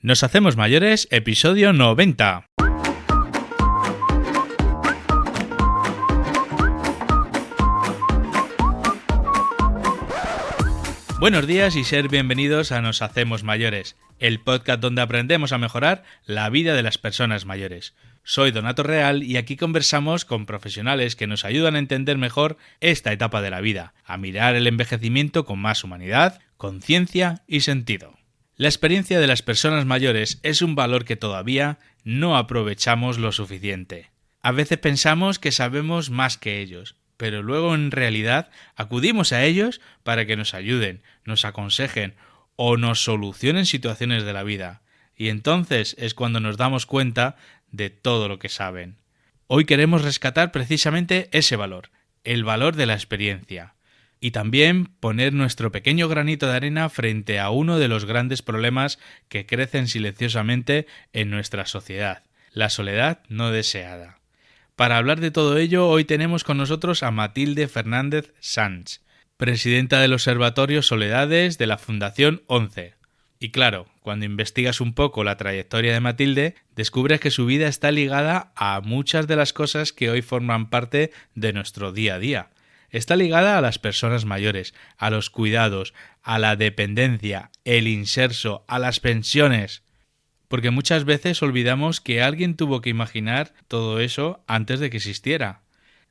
Nos hacemos mayores, episodio 90. Buenos días y ser bienvenidos a Nos hacemos mayores, el podcast donde aprendemos a mejorar la vida de las personas mayores. Soy Donato Real y aquí conversamos con profesionales que nos ayudan a entender mejor esta etapa de la vida, a mirar el envejecimiento con más humanidad, conciencia y sentido. La experiencia de las personas mayores es un valor que todavía no aprovechamos lo suficiente. A veces pensamos que sabemos más que ellos, pero luego en realidad acudimos a ellos para que nos ayuden, nos aconsejen o nos solucionen situaciones de la vida. Y entonces es cuando nos damos cuenta de todo lo que saben. Hoy queremos rescatar precisamente ese valor, el valor de la experiencia. Y también poner nuestro pequeño granito de arena frente a uno de los grandes problemas que crecen silenciosamente en nuestra sociedad, la soledad no deseada. Para hablar de todo ello, hoy tenemos con nosotros a Matilde Fernández Sanz, presidenta del Observatorio Soledades de la Fundación ONCE. Y claro, cuando investigas un poco la trayectoria de Matilde, descubres que su vida está ligada a muchas de las cosas que hoy forman parte de nuestro día a día. Está ligada a las personas mayores, a los cuidados, a la dependencia, el inserso, a las pensiones. Porque muchas veces olvidamos que alguien tuvo que imaginar todo eso antes de que existiera.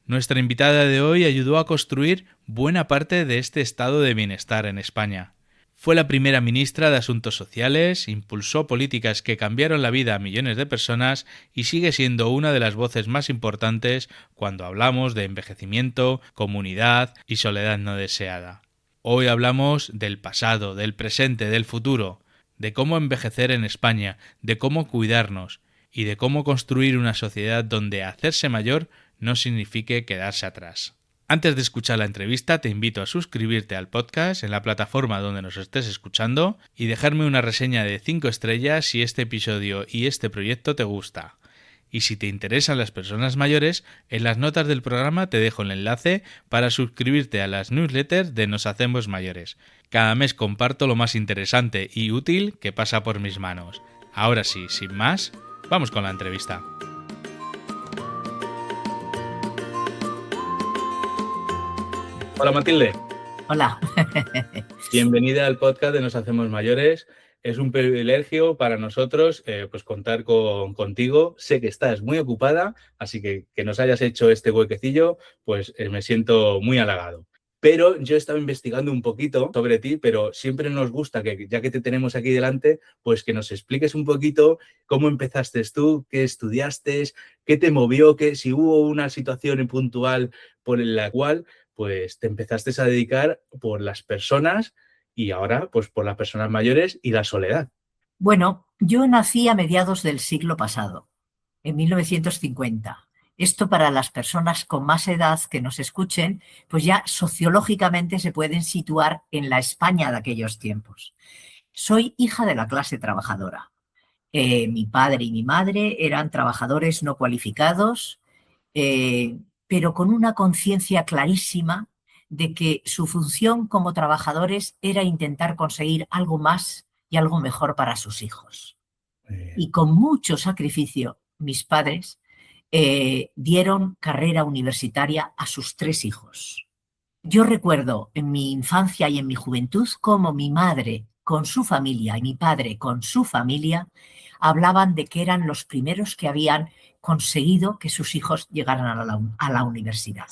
Nuestra invitada de hoy ayudó a construir buena parte de este estado de bienestar en España. Fue la primera ministra de Asuntos Sociales, impulsó políticas que cambiaron la vida a millones de personas y sigue siendo una de las voces más importantes cuando hablamos de envejecimiento, comunidad y soledad no deseada. Hoy hablamos del pasado, del presente, del futuro, de cómo envejecer en España, de cómo cuidarnos y de cómo construir una sociedad donde hacerse mayor no signifique quedarse atrás. Antes de escuchar la entrevista, te invito a suscribirte al podcast en la plataforma donde nos estés escuchando y dejarme una reseña de 5 estrellas si este episodio y este proyecto te gusta. Y si te interesan las personas mayores, en las notas del programa te dejo el enlace para suscribirte a las newsletters de Nos Hacemos Mayores. Cada mes comparto lo más interesante y útil que pasa por mis manos. Ahora sí, sin más, vamos con la entrevista. Hola Matilde. Hola. Bienvenida al podcast de Nos Hacemos Mayores. Es un privilegio para nosotros pues contar contigo. Sé que estás muy ocupada, así que nos hayas hecho este huequecillo, pues me siento muy halagado. Pero yo he estado investigando un poquito sobre ti, pero siempre nos gusta que, ya que te tenemos aquí delante, pues que nos expliques un poquito cómo empezaste tú, qué estudiaste, qué te movió, si hubo una situación puntual por la cual pues te empezaste a dedicar por las personas y ahora pues por las personas mayores y la soledad. Bueno, yo nací a mediados del siglo pasado, en 1950. Esto para las personas con más edad que nos escuchen, pues ya sociológicamente se pueden situar en la España de aquellos tiempos. Soy hija de la clase trabajadora. Mi padre y mi madre eran trabajadores no cualificados, pero con una conciencia clarísima de que su función como trabajadores era intentar conseguir algo más y algo mejor para sus hijos. Y con mucho sacrificio, mis padres dieron carrera universitaria a sus 3 hijos. Yo recuerdo en mi infancia y en mi juventud cómo mi madre con su familia y mi padre con su familia hablaban de que eran los primeros que habían conseguido que sus hijos llegaran a la universidad.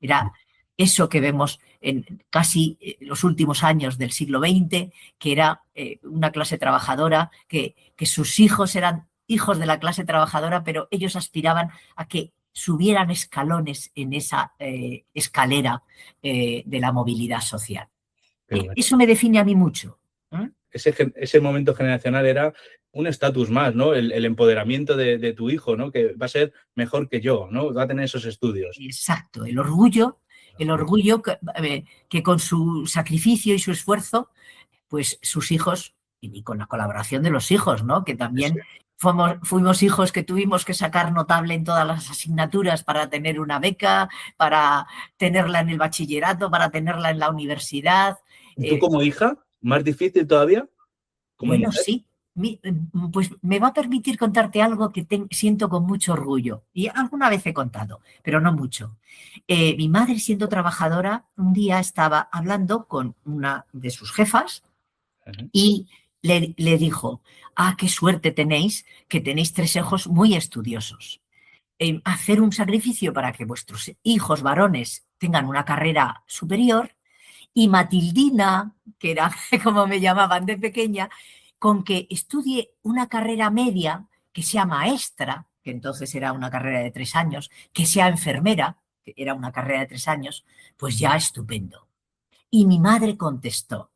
Era eso que vemos en casi los últimos años del siglo XX, que era una clase trabajadora, que sus hijos eran hijos de la clase trabajadora, pero ellos aspiraban a que subieran escalones en esa escalera de la movilidad social. Bueno. Eso me define a mí mucho. Ese momento generacional era un estatus más, ¿no? El empoderamiento de tu hijo, ¿no? Que va a ser mejor que yo, ¿no? Va a tener esos estudios. Exacto, el orgullo que con su sacrificio y su esfuerzo, pues sus hijos, y con la colaboración de los hijos, ¿no? Que también fuimos hijos que tuvimos que sacar notable en todas las asignaturas para tener una beca, para tenerla en el bachillerato, para tenerla en la universidad. ¿Y tú como hija? ¿Más difícil todavía? Bueno, mujer. Sí. Pues me va a permitir contarte algo que siento con mucho orgullo. Y alguna vez he contado, pero no mucho. Mi madre, siendo trabajadora, un día estaba hablando con una de sus jefas Ujú. y le dijo, ah, qué suerte tenéis, que tenéis tres hijos muy estudiosos. Hacer un sacrificio para que vuestros hijos varones tengan una carrera superior y Matildina, que era como me llamaban de pequeña, con que estudie una carrera media, que sea maestra, que entonces era una carrera de 3 años, que sea enfermera, que era una carrera de 3 años, pues ya estupendo. Y mi madre contestó,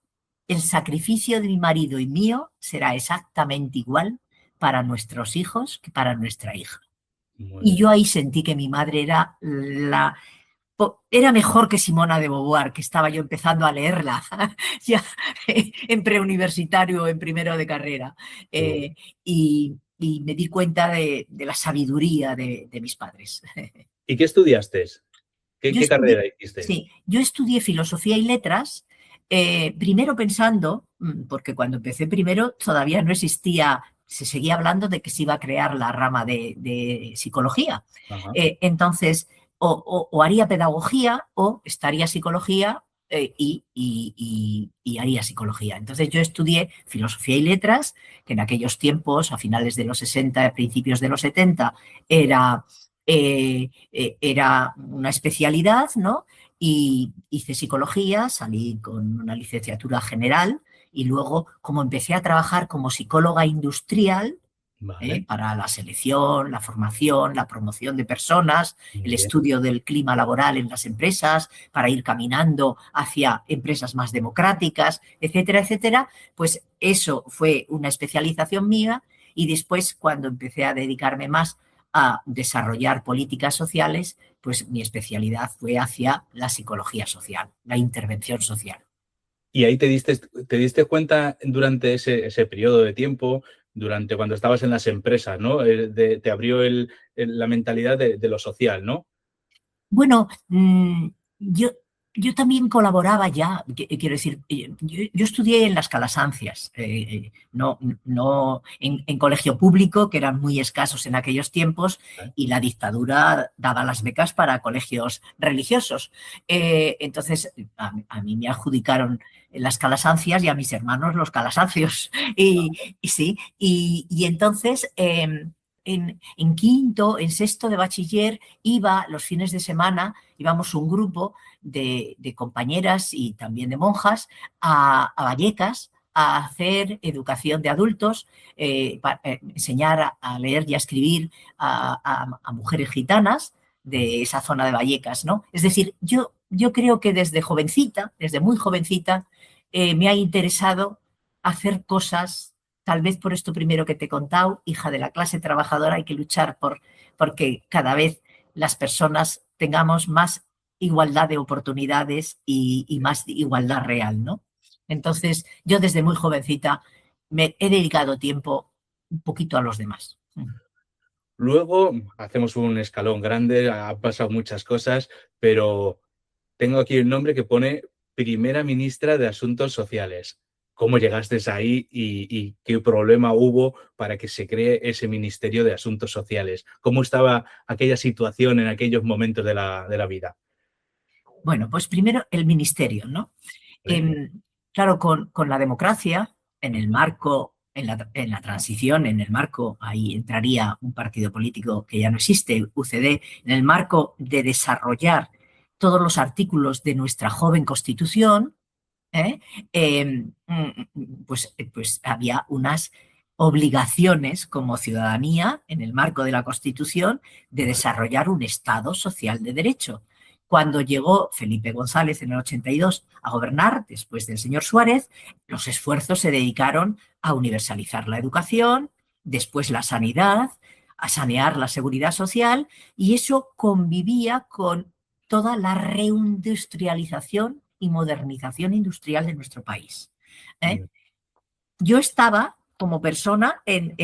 el sacrificio de mi marido y mío será exactamente igual para nuestros hijos que para nuestra hija. Muy Y bien. yo ahí sentí que mi madre era mejor que Simona de Beauvoir, que estaba yo empezando a leerla ya en preuniversitario o en primero de carrera. Qué bueno. Y me di cuenta de la sabiduría de mis padres. ¿Y qué estudiaste? ¿Qué, Yo qué estudié, carrera hiciste? sí, yo estudié filosofía y letras, primero pensando, porque cuando empecé primero todavía no existía, se seguía hablando de que se iba a crear la rama de psicología. Ajá. Entonces, o haría pedagogía o estaría psicología y haría psicología. Entonces yo estudié filosofía y letras, que en aquellos tiempos, a finales de los 60, a principios de los 70, era era una especialidad, ¿no? Y hice psicología, salí con una licenciatura general y luego, como empecé a trabajar como psicóloga industrial, Vale, para la selección, la formación, la promoción de personas, el muy bien. estudio del clima laboral en las empresas, para ir caminando hacia empresas más democráticas, etcétera, etcétera, pues eso fue una especialización mía y después cuando empecé a dedicarme más a desarrollar políticas sociales, pues mi especialidad fue hacia la psicología social, la intervención social. Y ahí te diste cuenta durante ese periodo de tiempo, durante cuando estabas en las empresas, ¿no? Te abrió la mentalidad de lo social, ¿no? Bueno, yo también colaboraba ya, quiero decir, yo estudié en las Calasancias, no en colegio público, que eran muy escasos en aquellos tiempos, ¿Eh? y la dictadura daba las becas para colegios religiosos. Entonces, a mí me adjudicaron las Calasancias y a mis hermanos los Calasancios. Y sí, y entonces, en quinto, en sexto de bachiller, iba los fines de semana, íbamos un grupo de compañeras y también de monjas a Vallecas a hacer educación de adultos, enseñar a leer y a escribir a mujeres gitanas de esa zona de Vallecas, ¿no? Es decir, yo creo que desde jovencita, desde muy jovencita, me ha interesado hacer cosas, tal vez por esto primero que te he contado, hija de la clase trabajadora, hay que luchar porque cada vez las personas tengamos más igualdad de oportunidades y más igualdad real, ¿no? Entonces, yo desde muy jovencita me he dedicado tiempo un poquito a los demás. Luego hacemos un escalón grande, han pasado muchas cosas, pero tengo aquí el nombre que pone Primera Ministra de Asuntos Sociales. ¿Cómo llegaste ahí y qué problema hubo para que se cree ese Ministerio de Asuntos Sociales? ¿Cómo estaba aquella situación en aquellos momentos de la vida? Bueno, pues primero el ministerio, ¿no? ¿Vale? Claro, con la democracia, en el Ujú. marco, en la transición, en el marco, ahí entraría un partido político que ya no existe, UCD, en el marco de desarrollar todos los artículos de nuestra joven Constitución, ¿eh? Pues había unas obligaciones como ciudadanía en el marco de la Constitución de Vale. desarrollar un Estado social de derecho. Cuando llegó Felipe González en el 82 a gobernar, después del señor Suárez, los esfuerzos se dedicaron a universalizar la educación, después la sanidad, a sanear la seguridad social, y eso convivía con toda la reindustrialización y modernización industrial de nuestro país. ¿Eh? Mm. Yo estaba como persona en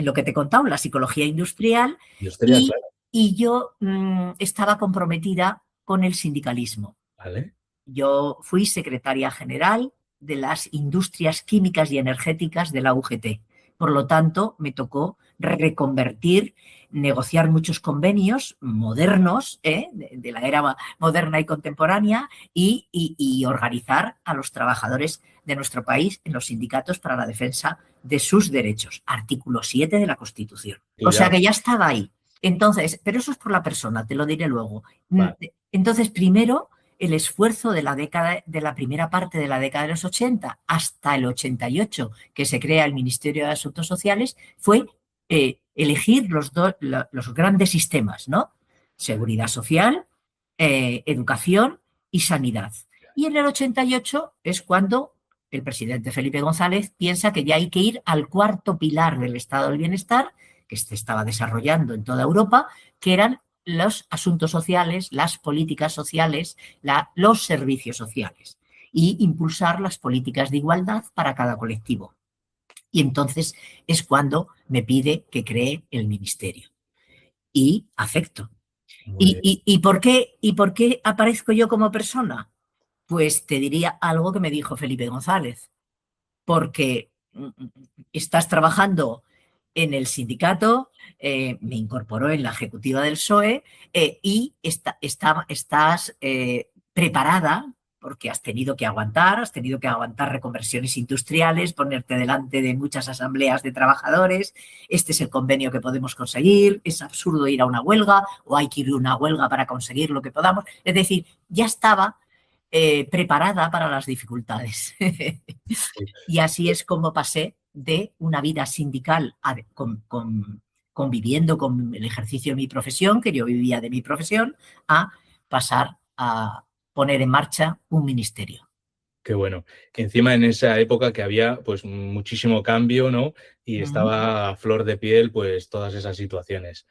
lo que te he contado, la psicología industrial, Industrial, y, claro. y yo estaba comprometida con el sindicalismo. ¿Vale? Yo fui secretaria general de las industrias químicas y energéticas de la UGT. Por lo tanto, me tocó reconvertir, negociar muchos convenios modernos, de la era moderna y contemporánea, y organizar a los trabajadores de nuestro país en los sindicatos para la defensa de sus derechos. Artículo 7 de la Constitución. O sea Cuidado. que ya estaba ahí. Entonces, pero eso es por la persona, te lo diré luego. Vale. Entonces, primero, el esfuerzo de la década, de la primera parte de la década de los 80 hasta el 88, que se crea el Ministerio de Asuntos Sociales, fue elegir los grandes sistemas, ¿no? Seguridad social, educación y sanidad. Y en el 88 es cuando el presidente Felipe González piensa que ya hay que ir al cuarto pilar del estado del bienestar, que se estaba desarrollando en toda Europa, que eran los asuntos sociales, las políticas sociales, los servicios sociales, y impulsar las políticas de igualdad para cada colectivo. Y entonces es cuando me pide que cree el ministerio. Y acepto. ¿Y por qué aparezco yo como persona? Pues te diría algo que me dijo Felipe González. Porque estás trabajando en el sindicato, me incorporó en la ejecutiva del PSOE, y estás preparada, porque has tenido que aguantar reconversiones industriales, ponerte delante de muchas asambleas de trabajadores. Este es el convenio que podemos conseguir, es absurdo ir a una huelga, o hay que ir a una huelga para conseguir lo que podamos. Es decir, ya estaba preparada para las dificultades. Y así es como pasé de una vida sindical conviviendo con el ejercicio de mi profesión, que yo vivía de mi profesión, a pasar a poner en marcha un ministerio. Qué bueno. Encima en esa época que había pues muchísimo cambio, ¿no? Y estaba a flor de piel pues todas esas situaciones.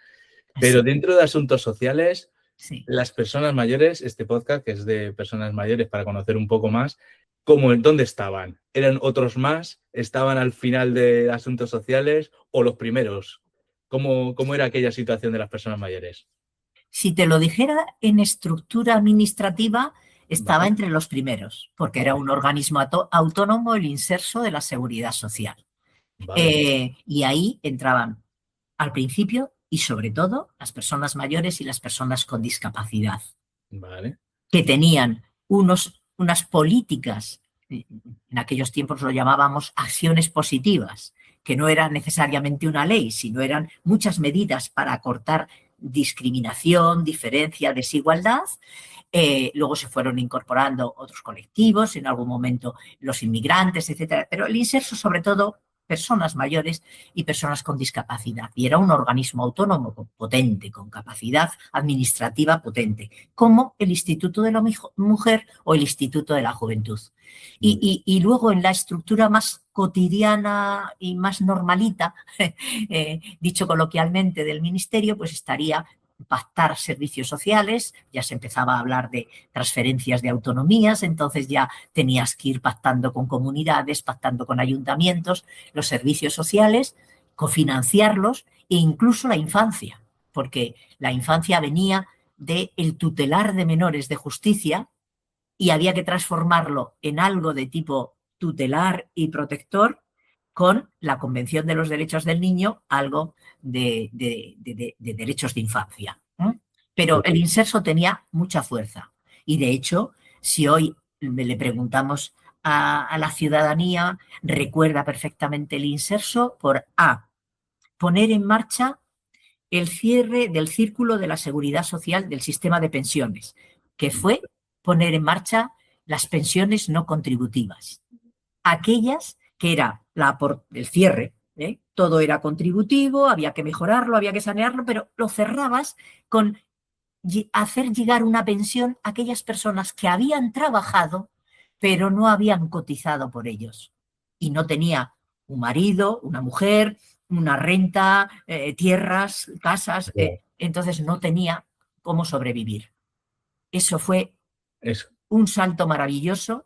Pero Sí, dentro de asuntos sociales, sí. las personas mayores, este podcast que es de personas mayores para conocer un poco más, ¿dónde estaban? ¿Eran otros más? ¿Estaban al final de asuntos sociales o los primeros? ¿Cómo era aquella situación de las personas mayores? Si te lo dijera en estructura administrativa, estaba Vale, entre los primeros, porque era vale, un organismo autónomo, el Inserso de la Seguridad Social. vale, Y ahí entraban al principio y sobre todo las personas mayores y las personas con discapacidad, vale. que tenían unas políticas, en aquellos tiempos lo llamábamos acciones positivas, que no eran necesariamente una ley, sino eran muchas medidas para acortar discriminación, diferencia, desigualdad. Luego se fueron incorporando otros colectivos, en algún momento los inmigrantes, etcétera. Pero el inserso, sobre todo, personas mayores y personas con discapacidad. Y era un organismo autónomo potente, con capacidad administrativa potente, como el Instituto de la Mujer o el Instituto de la Juventud. Y luego en la estructura más cotidiana y más normalita, dicho coloquialmente, del ministerio, pues estaría pactar servicios sociales, ya se empezaba a hablar de transferencias de autonomías, entonces ya tenías que ir pactando con comunidades, pactando con ayuntamientos, los servicios sociales, cofinanciarlos e incluso la infancia, porque la infancia venía del tutelar de menores de justicia y había que transformarlo en algo de tipo tutelar y protector con la Convención de los Derechos del Niño, algo de derechos de infancia. Pero el inserso tenía mucha fuerza. Y de hecho, si hoy le preguntamos a la ciudadanía, recuerda perfectamente el inserso por A, poner en marcha el cierre del círculo de la seguridad social del sistema de pensiones, que fue poner en marcha las pensiones no contributivas. Aquellas que era el cierre, todo era contributivo, había que mejorarlo, había que sanearlo, pero lo cerrabas con hacer llegar una pensión a aquellas personas que habían trabajado, pero no habían cotizado por ellos. Y no tenía un marido, una mujer, una renta, tierras, casas, entonces no tenía cómo sobrevivir. Eso fue Eso. un salto maravilloso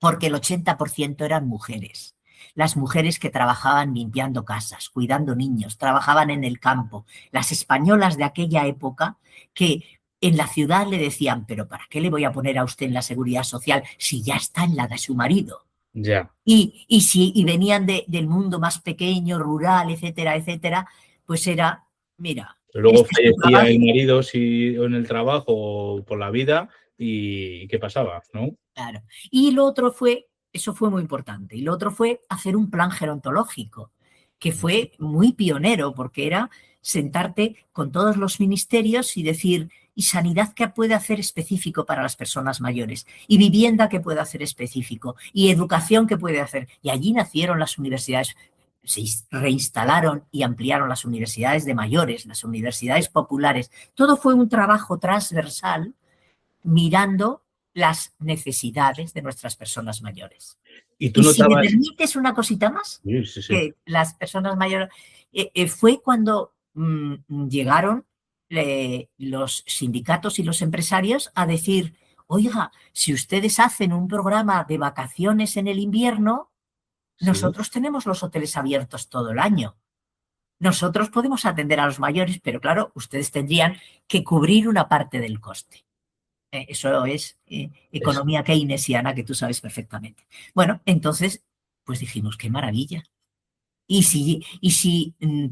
porque el 80% eran mujeres. Las mujeres que trabajaban limpiando casas, cuidando niños, trabajaban en el campo. Las españolas de aquella época que en la ciudad le decían, pero ¿para qué le voy a poner a usted en la seguridad social si ya está en la de su marido? Ya. Y si venían del mundo más pequeño, rural, etcétera, etcétera, pues era, mira, Luego este es tu fallecía el trabajo. marido o en el trabajo o por la vida y ¿qué pasaba? ¿No? Claro. Y lo otro fue, eso fue muy importante, y lo otro fue hacer un plan gerontológico, que fue muy pionero, porque era sentarte con todos los ministerios y decir, ¿y sanidad qué puede hacer específico para las personas mayores? ¿Y vivienda qué puede hacer específico? ¿Y educación qué puede hacer? Y allí nacieron las universidades, se reinstalaron y ampliaron las universidades de mayores, las universidades populares. Todo fue un trabajo transversal mirando las necesidades de nuestras personas mayores. ¿Y tú Y si me notabas? permites una cosita más, Sí, sí, sí. que las personas mayores, fue cuando llegaron los sindicatos y los empresarios a decir, oiga, si ustedes hacen un programa de vacaciones en el invierno, Sí. nosotros tenemos los hoteles abiertos todo el año. Nosotros podemos atender a los mayores, pero claro, ustedes tendrían que cubrir una parte del coste. Eso es Es, economía keynesiana que tú sabes perfectamente. Bueno, entonces, pues dijimos, qué maravilla. Y si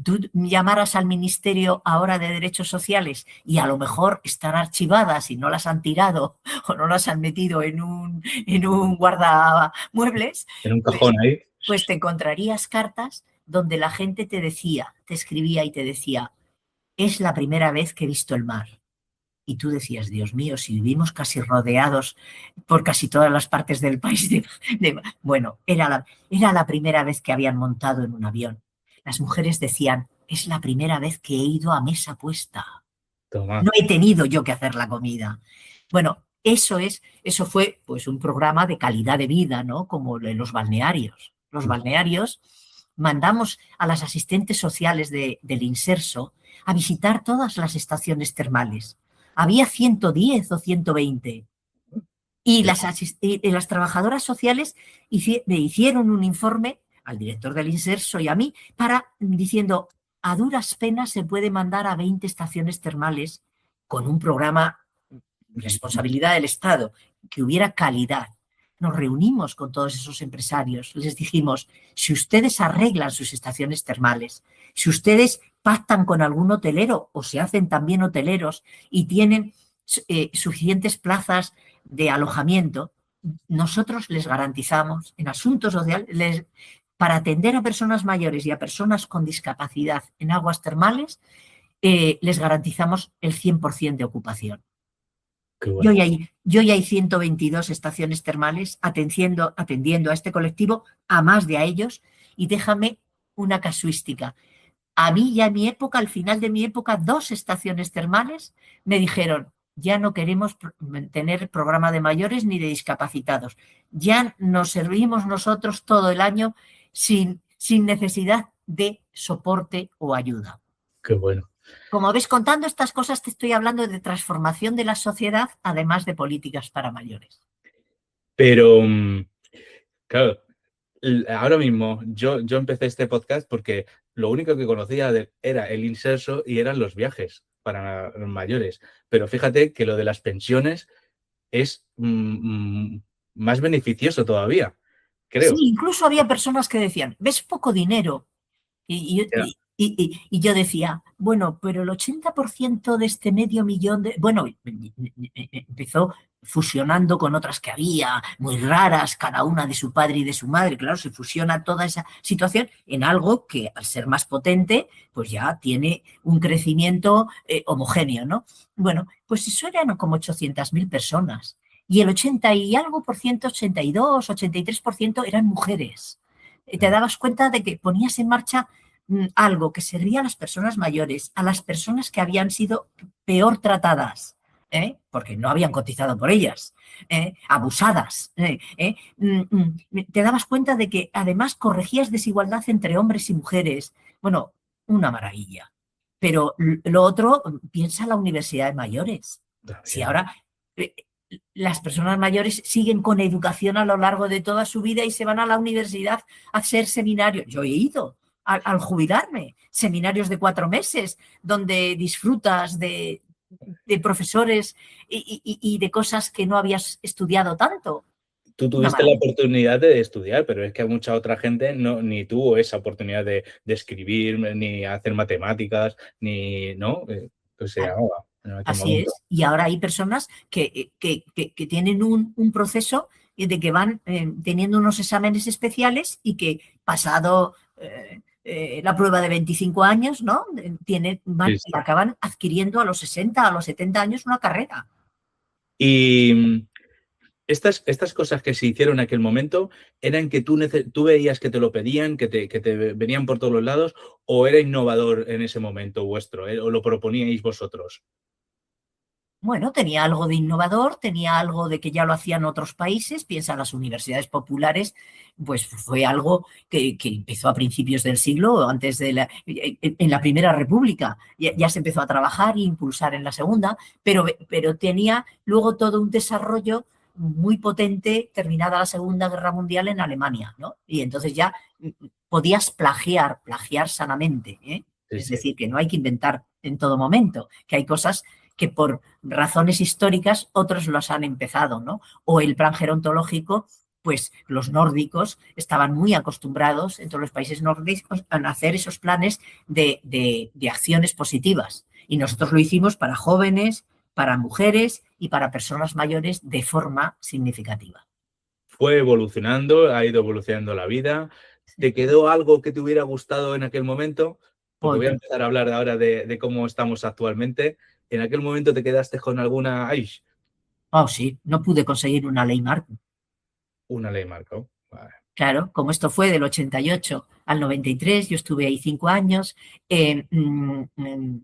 tú llamaras al Ministerio ahora de Derechos Sociales y a lo mejor están archivadas y no las han tirado o no las han metido en un guardamuebles, en un pues, cajón ahí. pues te encontrarías cartas donde la gente te decía, te escribía y te decía, es la primera vez que he visto el mar. Y tú decías, Dios mío, si vivimos casi rodeados por casi todas las partes del país. Bueno, era la primera vez que habían montado en un avión. Las mujeres decían, es la primera vez que he ido a mesa puesta. Toma. No he tenido yo que hacer la comida. Bueno, eso fue pues un programa de calidad de vida, ¿no? Como en los balnearios. Los balnearios mandamos a las asistentes sociales del Inserso a visitar todas las estaciones termales. Había 110 o 120. Y las trabajadoras sociales me hicieron un informe al director del Inserso y a mí diciendo, a duras penas se puede mandar a 20 estaciones termales con un programa responsabilidad del Estado, que hubiera calidad. Nos reunimos con todos esos empresarios, les dijimos, si ustedes arreglan sus estaciones termales, si ustedes pactan con algún hotelero o se hacen también hoteleros y tienen suficientes plazas de alojamiento, nosotros les garantizamos en asuntos sociales, para atender a personas mayores y a personas con discapacidad en aguas termales, les garantizamos el 100% de ocupación. Qué Y bueno. hoy hay 122 estaciones termales atendiendo a este colectivo, a más de a ellos. Y déjame una casuística. A mí ya en mi época, al final de mi época, 2 estaciones termales me dijeron, ya no queremos tener programa de mayores ni de discapacitados. Ya nos servimos nosotros todo el año sin necesidad de soporte o ayuda. Qué bueno. Como ves, contando estas cosas te estoy hablando de transformación de la sociedad, además de políticas para mayores. Pero, claro, ahora mismo yo empecé este podcast porque lo único que conocía era el Inserso y eran los viajes para los mayores. Pero fíjate que lo de las pensiones es más beneficioso todavía, Sí, creo. incluso había personas que decían, ves poco dinero. Y, Ya. y- y yo decía, bueno, pero el 80% de este medio millón Bueno, empezó fusionando con otras que había, muy raras, cada una de su padre y de su madre. Claro, se fusiona toda esa situación en algo que, al ser más potente, pues ya tiene un crecimiento homogéneo, ¿no? Bueno, pues eso eran como 800.000 personas. Y el 80 y algo por ciento, 82, 83% eran mujeres. Te dabas cuenta de que ponías en marcha algo que servía a las personas mayores, a las personas que habían sido peor tratadas, porque no habían cotizado por ellas, abusadas. Te dabas cuenta de que además corregías desigualdad entre hombres y mujeres. Bueno, una maravilla. Pero lo otro, piensa la universidad de mayores. Si También. ahora eh, las personas mayores siguen con educación a lo largo de toda su vida y se van a la universidad a hacer seminarios. Yo he ido al jubilarme, seminarios de 4 meses, donde disfrutas de profesores y de cosas que no habías estudiado tanto. Tú Una tuviste la maravilla. oportunidad de estudiar, pero es que mucha otra gente no, ni tuvo esa oportunidad de escribir, ni hacer matemáticas, ni, ¿no? Pues se llamaba en aquel Así momento. es. Y ahora hay personas que tienen un proceso de que van teniendo unos exámenes especiales y que pasado la prueba de 25 años, ¿no? Sí, Y sí. acaban adquiriendo a los 60, a los 70 años una carrera. Y estas cosas que se hicieron en aquel momento, ¿eran que tú veías que te lo pedían, que te venían por todos los lados, o era innovador en ese momento vuestro, o lo proponíais vosotros? Bueno, tenía algo de innovador, tenía algo de que ya lo hacían otros países. Piensa, las universidades populares, pues fue algo que empezó a principios del siglo, antes de en la Primera República. Ya se empezó a trabajar e impulsar en la Segunda, pero tenía luego todo un desarrollo muy potente terminada la Segunda Guerra Mundial en Alemania, ¿no? Y entonces ya podías plagiar sanamente, ¿eh? Sí, Es sí. decir, que no hay que inventar en todo momento, que hay cosas que por razones históricas otros los han empezado, ¿no? O el plan gerontológico, pues los nórdicos estaban muy acostumbrados en todos los países nórdicos a hacer esos planes de acciones positivas. Y nosotros lo hicimos para jóvenes, para mujeres y para personas mayores de forma significativa. Fue evolucionando, ha ido evolucionando la vida. ¿Te quedó algo que te hubiera gustado en aquel momento? Porque voy a Oye, empezar a hablar ahora de cómo estamos actualmente. ¿En aquel momento te quedaste con alguna, ay, oh sí, no pude conseguir una ley marco. una ley marco? Vale. Claro, como esto fue del 88 al 93, yo estuve ahí 5 años. eh, mm, mm,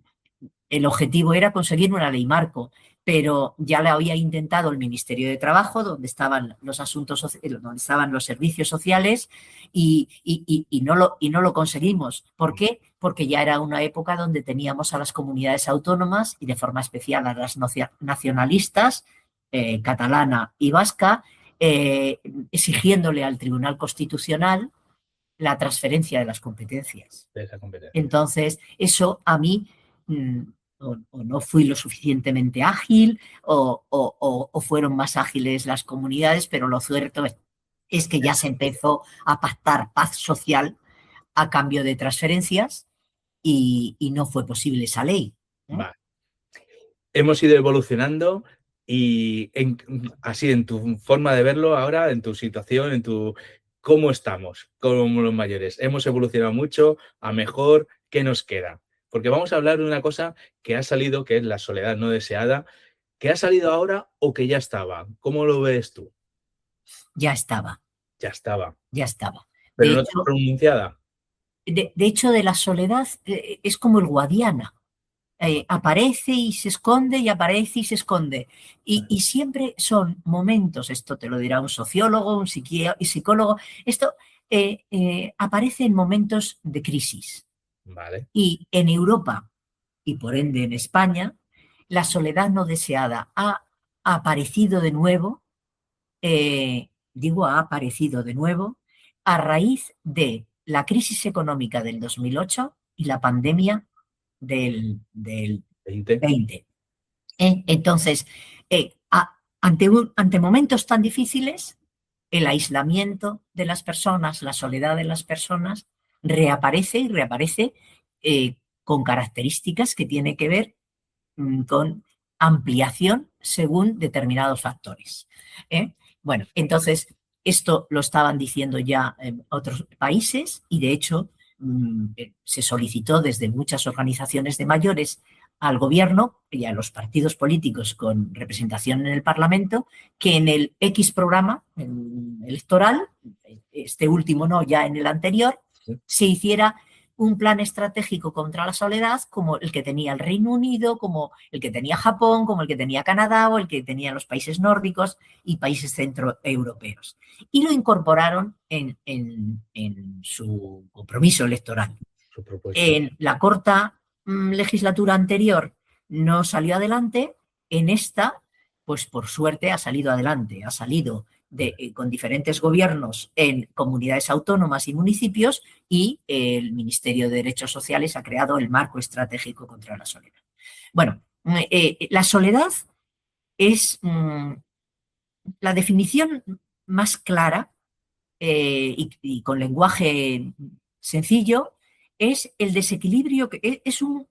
el objetivo era conseguir una ley marco, pero ya la había intentado el Ministerio de Trabajo, donde estaban los asuntos, donde estaban los servicios sociales, y no lo conseguimos. ¿Por qué? Porque ya era una época donde teníamos a las comunidades autónomas y de forma especial a las nacionalistas, catalana y vasca, eh, exigiéndole al Tribunal Constitucional la transferencia de las competencias. De esa competencia. Entonces, eso a mí mm, o no fui lo suficientemente ágil o fueron más ágiles las comunidades, pero lo cierto es que ya se empezó a pactar paz social a cambio de transferencias y no fue posible esa ley. ¿Eh? Vale. Hemos ido evolucionando y así en tu forma de verlo ahora, en tu situación, cómo estamos como los mayores. Hemos evolucionado mucho a mejor. ¿Qué nos queda? Porque vamos a hablar de una cosa que ha salido, que es la soledad no deseada, que ha salido ahora o que ya estaba. ¿Cómo lo ves tú? Ya estaba, Ya estaba, ya estaba. De pero no tan hecho, pronunciada. de la soledad es como el Guadiana. Aparece y se esconde y aparece y se esconde. Y siempre son momentos, esto te lo dirá un sociólogo, un psicólogo, esto aparece en momentos de crisis. Vale, Y en Europa, y por ende en España, la soledad no deseada ha aparecido de nuevo, digo ha aparecido de nuevo, a raíz de la crisis económica del 2008 y la pandemia del 20. 20. Entonces, ante momentos tan difíciles, el aislamiento de las personas, la soledad de las personas, reaparece y reaparece con características que tienen que ver con ampliación según determinados factores. ¿Eh? Bueno, entonces, esto lo estaban diciendo ya en otros países y de hecho se solicitó desde muchas organizaciones de mayores al gobierno y a los partidos políticos con representación en el Parlamento que en el X programa electoral, este último no, ya en el anterior, se hiciera un plan estratégico contra la soledad como el que tenía el Reino Unido, como el que tenía Japón, como el que tenía Canadá o el que tenían los países nórdicos y países centroeuropeos. Y lo incorporaron en su compromiso electoral. Su propuesta. En la corta legislatura anterior no salió adelante, en esta, pues por suerte ha salido adelante, ha salido con diferentes gobiernos en comunidades autónomas y municipios y el Ministerio de Derechos Sociales ha creado el marco estratégico contra la soledad. Bueno, la soledad es la definición más clara y con lenguaje sencillo, es el desequilibrio, que es un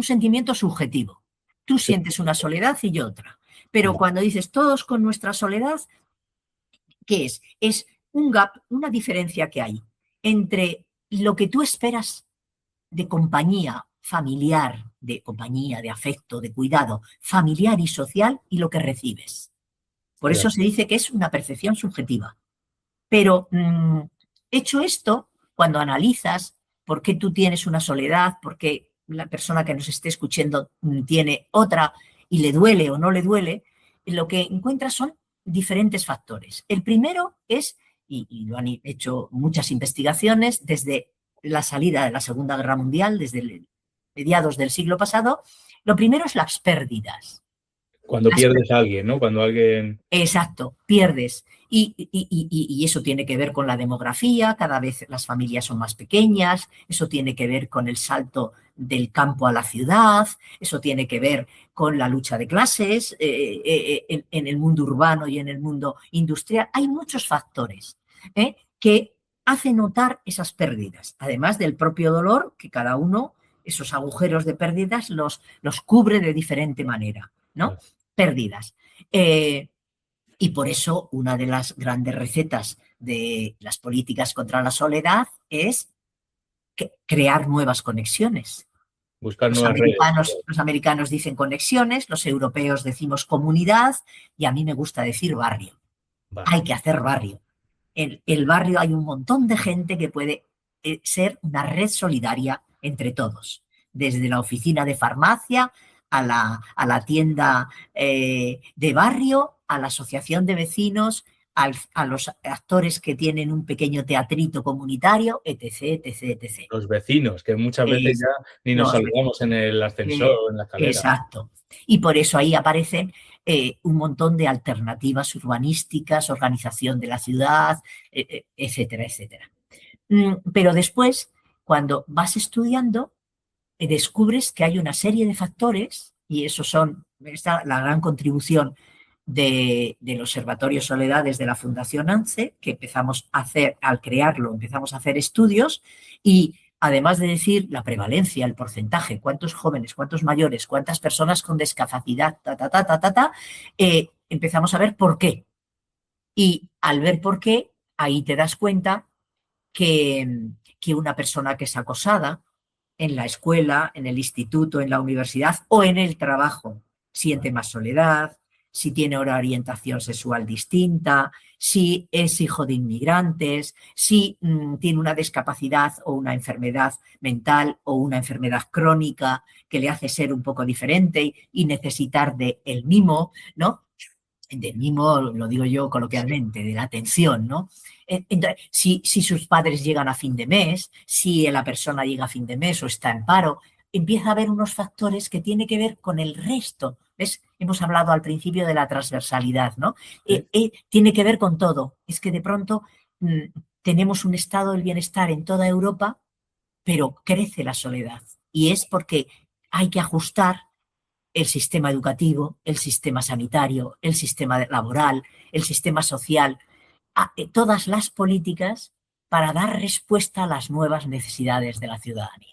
sentimiento subjetivo. Tú Sí, sientes una soledad y yo otra. Pero vale, cuando dices todos con nuestra soledad, ¿qué es? Es un gap, una diferencia que hay entre lo que tú esperas de compañía familiar, de compañía, de afecto, de cuidado familiar y social y lo que recibes. Por eso claro. se dice que es una percepción subjetiva. Pero hecho esto, cuando analizas por qué tú tienes una soledad, por qué la persona que nos esté escuchando tiene otra y le duele o no le duele, lo que encuentras son diferentes factores. El primero es, y lo han hecho muchas investigaciones desde la salida de la Segunda Guerra Mundial, desde mediados del siglo pasado, lo primero es las pérdidas. Cuando Las pierdes a alguien, ¿no? Cuando alguien... Exacto, pierdes. Y eso tiene que ver con la demografía, cada vez las familias son más pequeñas, eso tiene que ver con el salto del campo a la ciudad, eso tiene que ver con la lucha de clases en el mundo urbano y en el mundo industrial. Hay muchos factores que hacen notar esas pérdidas, además del propio dolor que cada uno, esos agujeros de pérdidas, los cubre de diferente manera, ¿no? Claro. Pérdidas. Eh, y por eso una de las grandes recetas de las políticas contra la soledad es crear nuevas conexiones. Buscar nuevas redes. Los americanos dicen conexiones, los europeos decimos comunidad y a mí me gusta decir barrio. Hay Vale. que hacer barrio. En el barrio hay un montón de gente que puede ser una red solidaria entre todos, desde la oficina de farmacia a la tienda de barrio, a la asociación de vecinos, a los actores que tienen un pequeño teatrito comunitario, etc., etc., etc. Los vecinos, que muchas veces Es, ya ni nos los, saludamos en el ascensor o en la escalera. exacto. Y por eso ahí aparecen un montón de alternativas urbanísticas, organización de la ciudad, etcétera, etcétera. Pero después, cuando vas estudiando, descubres que hay una serie de factores, y eso son la gran contribución del Observatorio Soledades de la Fundación ANCE, que empezamos a hacer, al crearlo, empezamos a hacer estudios y además de decir la prevalencia, el porcentaje, cuántos jóvenes, cuántos mayores, cuántas personas con discapacidad, empezamos a ver por qué. Y al ver por qué, ahí te das cuenta que una persona que es acosada en la escuela, en el instituto, en la universidad o en el trabajo siente más soledad, si tiene una orientación sexual distinta, si es hijo de inmigrantes, si tiene una discapacidad o una enfermedad mental o una enfermedad crónica que le hace ser un poco diferente y necesitar de el mimo, ¿no? Del mimo, lo digo yo Sí. coloquialmente, de la atención, ¿no? Entonces, si sus padres llegan a fin de mes, si la persona llega a fin de mes o está en paro, empieza a haber unos factores que tienen que ver con el resto. ¿Ves? Hemos hablado al principio de la transversalidad, ¿no? Sí. Tiene que ver con todo. Es que de pronto tenemos un estado del bienestar en toda Europa, pero crece la soledad. Y es porque hay que ajustar el sistema educativo, el sistema sanitario, el sistema laboral, el sistema social, todas las políticas para dar respuesta a las nuevas necesidades de la ciudadanía.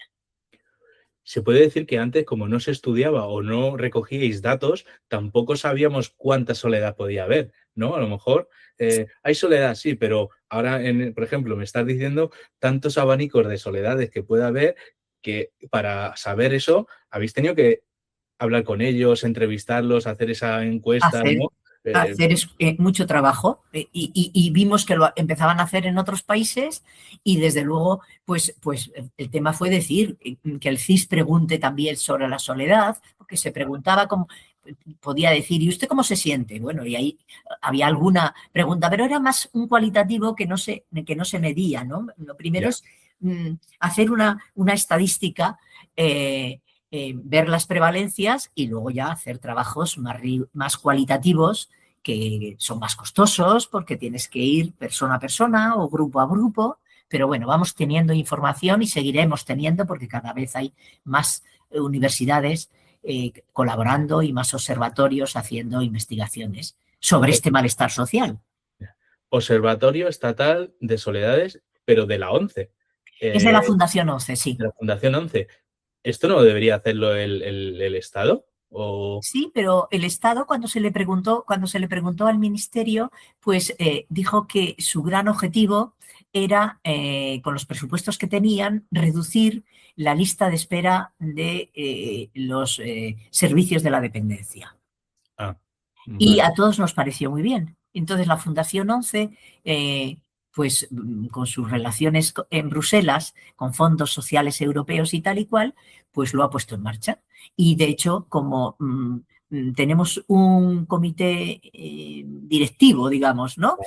Se puede decir que antes, como no se estudiaba o no recogíais datos, tampoco sabíamos cuánta soledad podía haber, ¿no? A lo mejor hay soledad, sí, pero ahora, por ejemplo, me estás diciendo tantos abanicos de soledades que puede haber que para saber eso habéis tenido que hablar con ellos, entrevistarlos, hacer esa encuesta, Hacer, ¿no? Eh, hacer mucho trabajo y vimos que lo empezaban a hacer en otros países y desde luego pues el tema fue decir que el CIS pregunte también sobre la soledad, porque se preguntaba cómo podía decir, ¿y usted cómo se siente? Bueno, y ahí había alguna pregunta, pero era más un cualitativo que no se medía, ¿no? Lo primero ya. es hacer una estadística ver las prevalencias y luego ya hacer trabajos más cualitativos que son más costosos porque tienes que ir persona a persona o grupo a grupo, pero bueno, vamos teniendo información y seguiremos teniendo porque cada vez hay más universidades colaborando y más observatorios haciendo investigaciones sobre este malestar social. Observatorio Estatal de Soledades, pero de la ONCE, Es de la de Fundación ONCE, sí. la Fundación ONCE. ¿Esto no debería hacerlo el Estado? O... Sí, pero el Estado cuando se le preguntó al Ministerio, pues dijo que su gran objetivo era, con los presupuestos que tenían, reducir la lista de espera de los servicios de la dependencia. Ah, Y vale. a todos nos pareció muy bien. Entonces la Fundación ONCE, pues con sus relaciones en Bruselas, con fondos sociales europeos y tal y cual, pues lo ha puesto en marcha. Y de hecho, como tenemos un comité directivo, digamos, ¿no?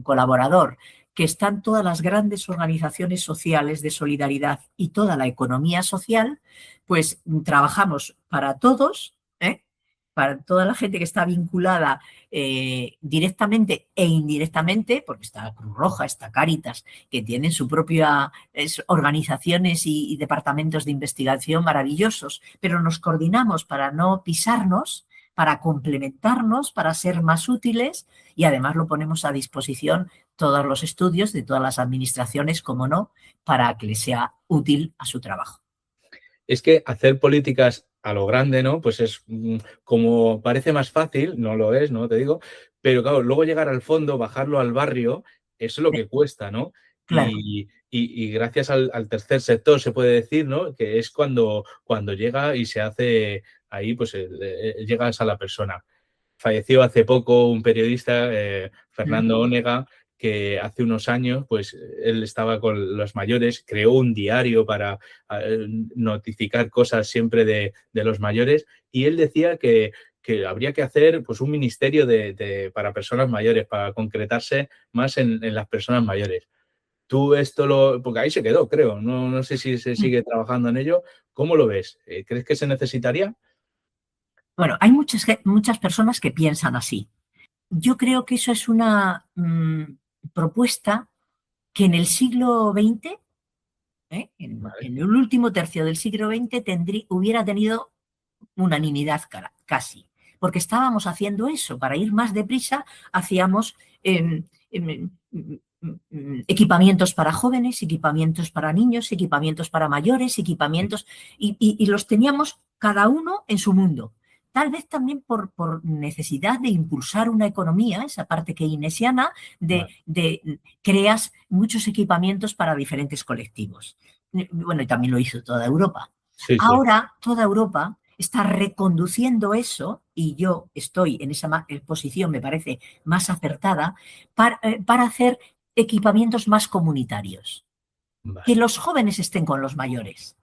Colaborador, que están todas las grandes organizaciones sociales de solidaridad y toda la economía social, pues trabajamos para todos, ¿eh? Para toda la gente que está vinculada directamente e indirectamente, porque está Cruz Roja, está Cáritas, que tienen su propia organizaciones y departamentos de investigación maravillosos, pero nos coordinamos para no pisarnos, para complementarnos, para ser más útiles y además lo ponemos a disposición todos los estudios de todas las administraciones, como no, para que les sea útil a su trabajo. Es que hacer políticas a lo grande, ¿no? Pues es como parece más fácil, no lo es, ¿no? Te digo, pero claro, luego llegar al fondo, bajarlo al barrio, eso es lo que cuesta, ¿no? Claro. Y gracias al tercer sector se puede decir, ¿no? Que es cuando llega y se hace ahí, pues llegas a la persona. Falleció hace poco un periodista, Fernando Onega, que hace unos años, pues él estaba con los mayores, creó un diario para notificar cosas siempre de los mayores y él decía que habría que hacer pues un ministerio para personas mayores, para concretarse más en las personas mayores. Tú esto porque ahí se quedó, creo, no sé si se sigue trabajando en ello. ¿Cómo lo ves? ¿Crees que se necesitaría? Bueno, hay muchas personas que piensan así. Yo creo que eso es una propuesta que en el siglo XX, Vale, en el último tercio del siglo XX, hubiera tenido unanimidad casi, porque estábamos haciendo eso. Para ir más deprisa, hacíamos equipamientos para jóvenes, equipamientos para niños, equipamientos para mayores, equipamientos, y los teníamos cada uno en su mundo. Tal vez también por necesidad de impulsar una economía, esa parte keynesiana, vale. de creas muchos equipamientos para diferentes colectivos. Bueno, y también lo hizo toda Europa. Sí, sí. Ahora toda Europa está reconduciendo eso, y yo estoy en esa posición, me parece más acertada, para hacer equipamientos más comunitarios. Que Vale. los jóvenes estén con los mayores.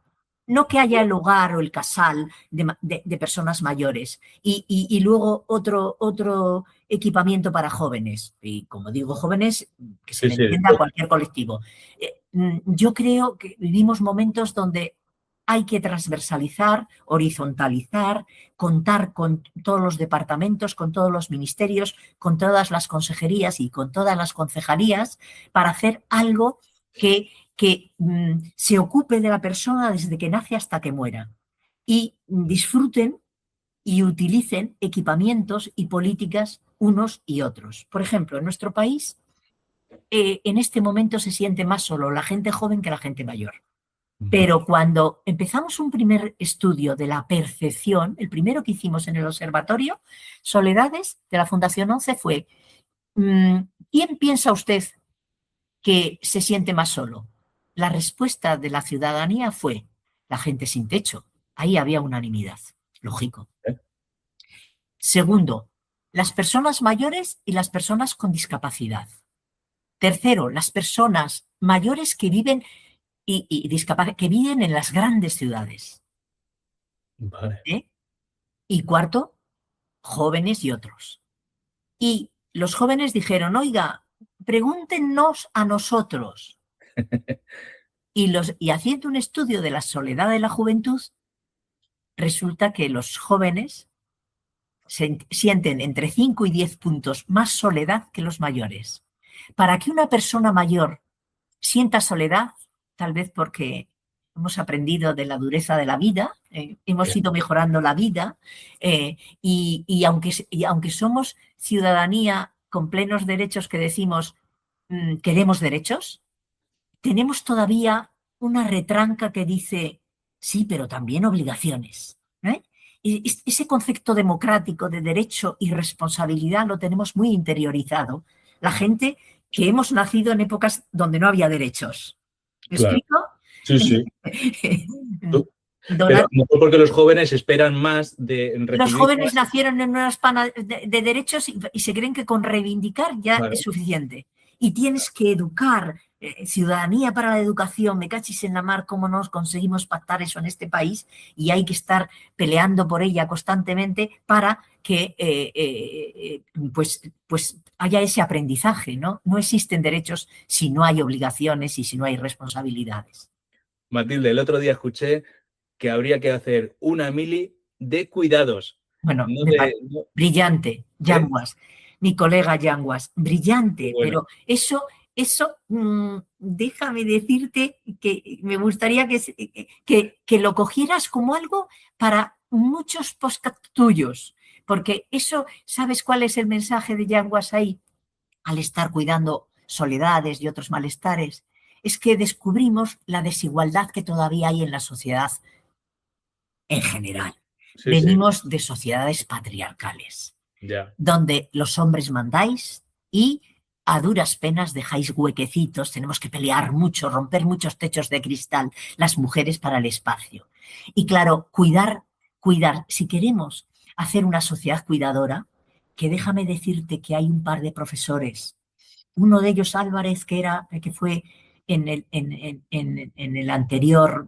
No que haya el hogar o el casal de personas mayores y luego otro equipamiento para jóvenes. Y como digo jóvenes, que se Sí, me sí. entienda a cualquier colectivo. Yo creo que vivimos momentos donde hay que transversalizar, horizontalizar, contar con todos los departamentos, con todos los ministerios, con todas las consejerías y con todas las concejalías para hacer algo que se ocupe de la persona desde que nace hasta que muera y disfruten y utilicen equipamientos y políticas unos y otros. Por ejemplo, en nuestro país, en este momento se siente más solo la gente joven que la gente mayor. Vale. Pero cuando empezamos un primer estudio de la percepción, el primero que hicimos en el observatorio, Soledades, de la Fundación ONCE, fue, ¿quién piensa usted que se siente más solo? La respuesta de la ciudadanía fue la gente sin techo. Ahí había unanimidad, lógico. Segundo, las personas mayores y las personas con discapacidad. Tercero, las personas mayores que viven que viven en las grandes ciudades. Vale. ¿Eh? Y cuarto, jóvenes y otros. Y los jóvenes dijeron, oiga, pregúntenos a nosotros. Y haciendo un estudio de la soledad de la juventud, resulta que los jóvenes sienten entre 5 y 10 puntos más soledad que los mayores. Para que una persona mayor sienta soledad, tal vez porque hemos aprendido de la dureza de la vida, hemos ido mejorando la vida, y aunque somos ciudadanía con plenos derechos que decimos queremos derechos, tenemos todavía una retranca que dice sí, pero también obligaciones. ¿Eh? Y ese concepto democrático de derecho y responsabilidad lo tenemos muy interiorizado. La gente que hemos nacido en épocas donde no había derechos. ¿Me Claro. explico? Sí, sí. Pero Donat, a lo mejor porque los jóvenes esperan más de los recibir jóvenes más. nacieron en una espana de derechos y se creen que con reivindicar ya es Claro. suficiente. Y tienes que educar, ciudadanía para la educación, me cachis en la mar, cómo nos conseguimos pactar eso en este país y hay que estar peleando por ella constantemente para que pues haya ese aprendizaje, ¿no? No existen derechos si no hay obligaciones y si no hay responsabilidades. Matilde, el otro día escuché que habría que hacer una mili de cuidados. Bueno, No de, no, brillante, ¿eh? Yanguas, mi colega Yanguas, Qué brillante, bueno. pero eso déjame decirte que me gustaría que lo cogieras como algo para muchos podcast tuyos, porque eso, ¿sabes cuál es el mensaje de Yanguas ahí? Al estar cuidando soledades y otros malestares, es que descubrimos la desigualdad que todavía hay en la sociedad en general. Sí, sí, Venimos de sociedades patriarcales, ya. donde los hombres mandáis y a duras penas dejáis huequecitos, tenemos que pelear mucho, romper muchos techos de cristal, las mujeres para el espacio. Y claro, cuidar, si queremos hacer una sociedad cuidadora, que déjame decirte que hay un par de profesores, uno de ellos Álvarez, que fue en el anterior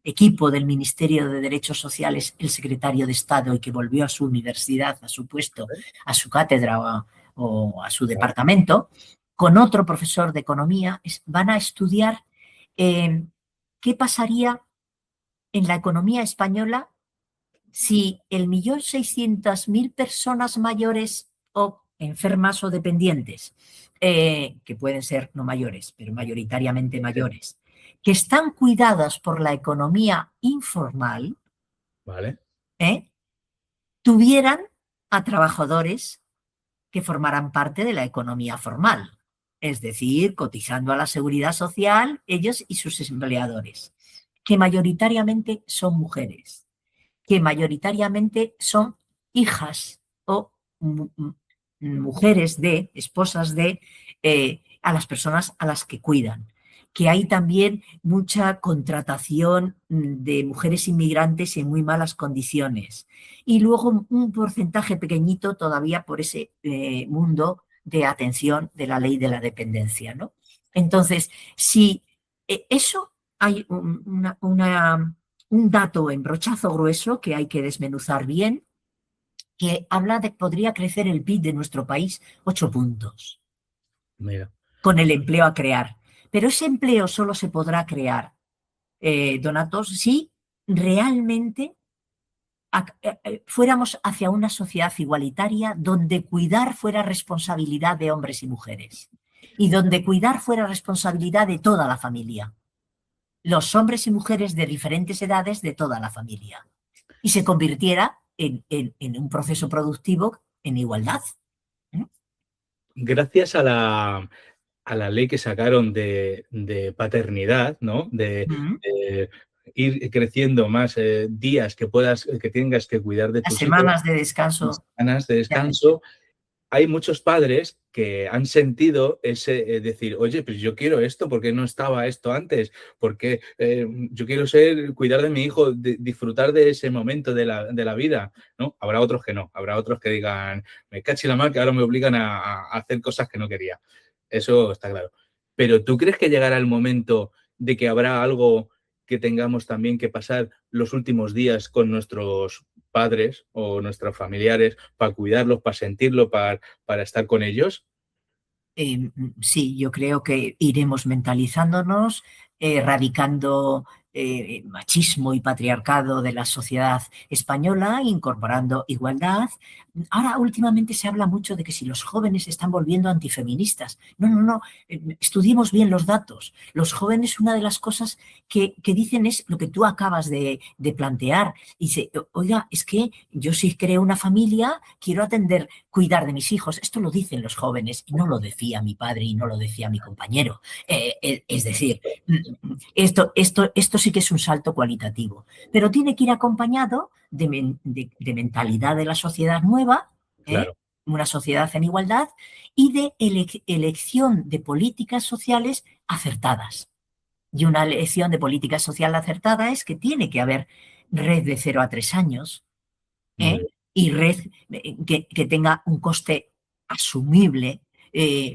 equipo del Ministerio de Derechos Sociales el secretario de Estado y que volvió a su universidad, a su puesto, a su cátedra o a su departamento, con otro profesor de economía, van a estudiar qué pasaría en la economía española si el 1.600.000 personas mayores o enfermas o dependientes, que pueden ser no mayores, pero mayoritariamente Sí. mayores, que están cuidadas por la economía informal, Vale. ¿eh? Tuvieran a trabajadores que formaran parte de la economía formal, es decir, cotizando a la seguridad social, ellos y sus empleadores, que mayoritariamente son mujeres, que mayoritariamente son hijas o mujeres de, esposas de, a las personas a las que cuidan. Que hay también mucha contratación de mujeres inmigrantes en muy malas condiciones. Y luego un porcentaje pequeñito todavía por ese mundo de atención de la ley de la dependencia, ¿no? Entonces, si eso hay un dato en brochazo grueso que hay que desmenuzar bien, que habla de que podría crecer el PIB de nuestro país 8 puntos Mira. con el empleo a crear. Pero ese empleo solo se podrá crear, Donatos, si realmente fuéramos hacia una sociedad igualitaria donde cuidar fuera responsabilidad de hombres y mujeres y donde cuidar fuera responsabilidad de toda la familia, los hombres y mujeres de diferentes edades de toda la familia, y se convirtiera en un proceso productivo en igualdad. Gracias a la ley que sacaron de paternidad, ¿no? De ir creciendo más días que tengas que cuidar de Las tus hijos, semanas de descanso. semanas de descanso. Hay muchos padres que han sentido ese decir, oye, pues yo quiero esto, ¿por qué no estaba esto antes? Porque yo quiero cuidar de mi hijo, disfrutar de ese momento de la vida, ¿no? Habrá otros que no, habrá otros que digan, me cachi la mar, que ahora me obligan a hacer cosas que no quería. Eso está claro. Pero ¿tú crees que llegará el momento de que habrá algo que tengamos también que pasar los últimos días con nuestros padres o nuestros familiares para cuidarlos, para sentirlo, para estar con ellos? Sí, yo creo que iremos mentalizándonos, erradicando machismo y patriarcado de la sociedad española, incorporando igualdad. Ahora últimamente se habla mucho de que si los jóvenes se están volviendo antifeministas. No, no, no. Estudiemos bien los datos. Los jóvenes, una de las cosas que dicen es lo que tú acabas de plantear. Dice, oiga, es que yo si creo una familia, quiero atender, cuidar de mis hijos. Esto lo dicen los jóvenes y no lo decía mi padre y no lo decía mi compañero. Es decir, esto sí que es un salto cualitativo, pero tiene que ir acompañado de mentalidad de la sociedad nueva, ¿eh? Claro. Una sociedad en igualdad y de elección de políticas sociales acertadas. Y una elección de política social acertada es que tiene que haber red de 0 a 3 años, Muy ¿eh? bien. Y red que tenga un coste asumible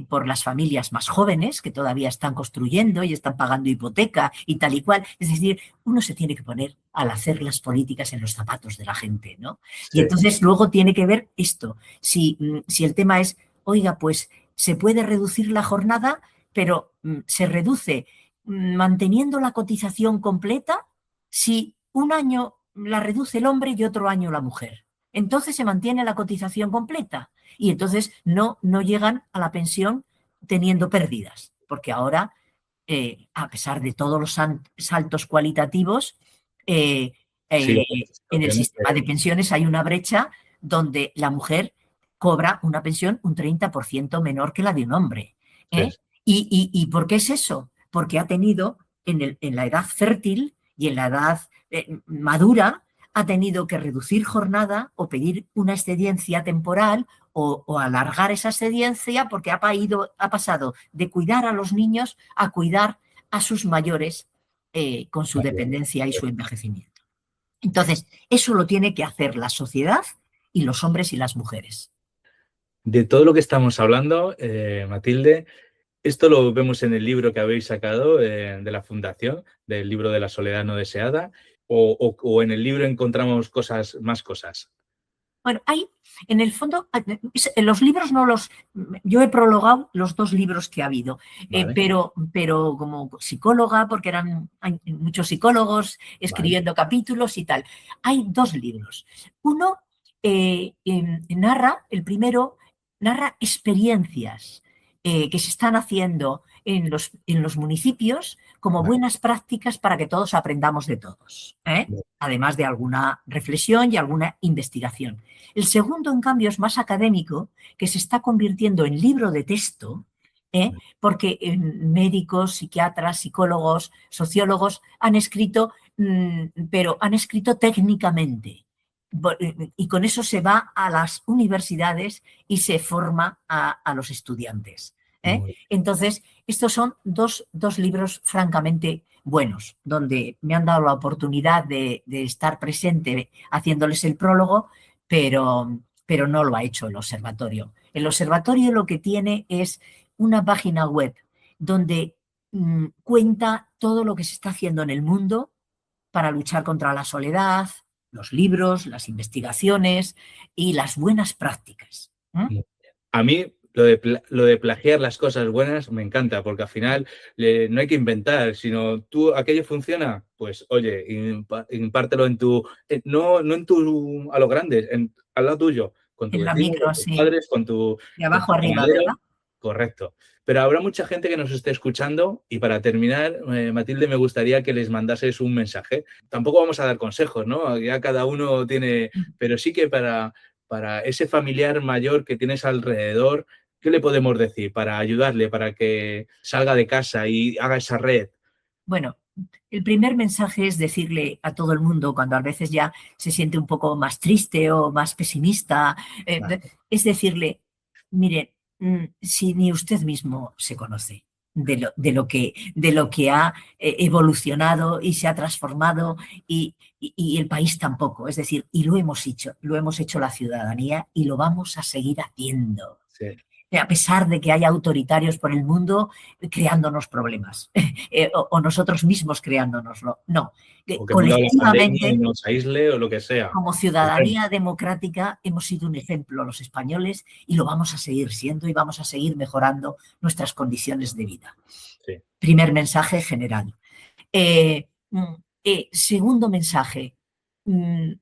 por las familias más jóvenes que todavía están construyendo y están pagando hipoteca y tal y cual. Es decir, uno se tiene que poner al hacer las políticas en los zapatos de la gente, ¿no? Y Sí, entonces luego tiene que ver esto. Si el tema es, oiga, pues se puede reducir la jornada, pero se reduce manteniendo la cotización completa si un año la reduce el hombre y otro año la mujer. Entonces se mantiene la cotización completa y entonces no llegan a la pensión teniendo pérdidas, porque ahora, a pesar de todos los saltos cualitativos, eh, sí, eh, las en el situaciones sistema de pensiones hay una brecha donde la mujer cobra una pensión un 30% menor que la de un hombre. ¿Eh? ¿Y por qué es eso? Porque ha tenido en la edad fértil y en la edad madura, ha tenido que reducir jornada o pedir una excedencia temporal o alargar esa excedencia porque ha pasado de cuidar a los niños a cuidar a sus mayores con su dependencia y su envejecimiento. Entonces, eso lo tiene que hacer la sociedad y los hombres y las mujeres. De todo lo que estamos hablando, Matilde, esto lo vemos en el libro que habéis sacado de la Fundación, del libro de la soledad no deseada, o en el libro encontramos más cosas. Bueno, hay, en el fondo, los libros no los. Yo he prologado los 2 libros que ha habido, Vale, pero como psicóloga, porque hay muchos psicólogos vale, escribiendo capítulos y tal. Hay 2 libros. Uno el primero narra experiencias que se están haciendo en los municipios como vale, buenas prácticas para que todos aprendamos de todos, ¿eh? vale, Además de alguna reflexión y alguna investigación. El segundo, en cambio, es más académico, que se está convirtiendo en libro de texto, porque médicos, psiquiatras, psicólogos, sociólogos han escrito, pero han escrito técnicamente. Y con eso se va a las universidades y se forma a los estudiantes. muy Entonces, estos son dos libros francamente buenos, donde me han dado la oportunidad de estar presente haciéndoles el prólogo, pero no lo ha hecho el observatorio. El observatorio lo que tiene es una página web donde cuenta todo lo que se está haciendo en el mundo para luchar contra la soledad, los libros, las investigaciones y las buenas prácticas. bien. A mí lo de plagiar las cosas buenas me encanta, porque al final no hay que inventar, sino tú, aquello funciona, pues oye, impártelo no a lo grande, al lado tuyo, con tu En la vecino, micro, con tus así, padres, de con abajo tu arriba, camarero, ¿verdad? correcto. Pero habrá mucha gente que nos esté escuchando y para terminar, Matilde, me gustaría que les mandases un mensaje. Tampoco vamos a dar consejos, ¿no? Ya cada uno tiene, pero sí que para ese familiar mayor que tienes alrededor, ¿qué le podemos decir para ayudarle, para que salga de casa y haga esa red? Bueno, el primer mensaje es decirle a todo el mundo, cuando a veces ya se siente un poco más triste o más pesimista, Vale, es decirle, mire, si ni usted mismo se conoce de lo que ha evolucionado y se ha transformado y el país tampoco. Es decir, y lo hemos hecho la ciudadanía y lo vamos a seguir haciendo sí. a pesar de que haya autoritarios por el mundo creándonos problemas, o nosotros mismos creándonoslo. No, O que venga la pandemia y colectivamente, nos aísle o lo que sea. como ciudadanía democrática, hemos sido un ejemplo los españoles y lo vamos a seguir siendo y vamos a seguir mejorando nuestras condiciones de vida. Sí, Primer mensaje general. Eh, Segundo mensaje, mm,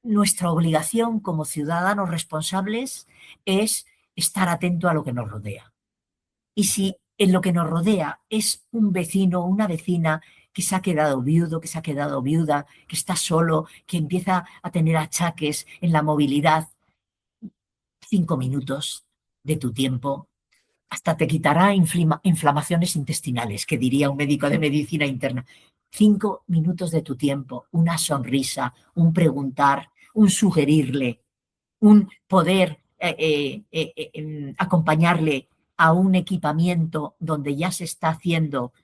nuestra obligación como ciudadanos responsables es estar atento a lo que nos rodea. Y si en lo que nos rodea es un vecino o una vecina que se ha quedado viudo, que se ha quedado viuda, que está solo, que empieza a tener achaques en la movilidad, 5 minutos de tu tiempo hasta te quitará inflamaciones intestinales, que diría un médico de medicina interna. 5 minutos de tu tiempo, una sonrisa, un preguntar, un sugerirle, un poder acompañarle a un equipamiento donde ya se está haciendo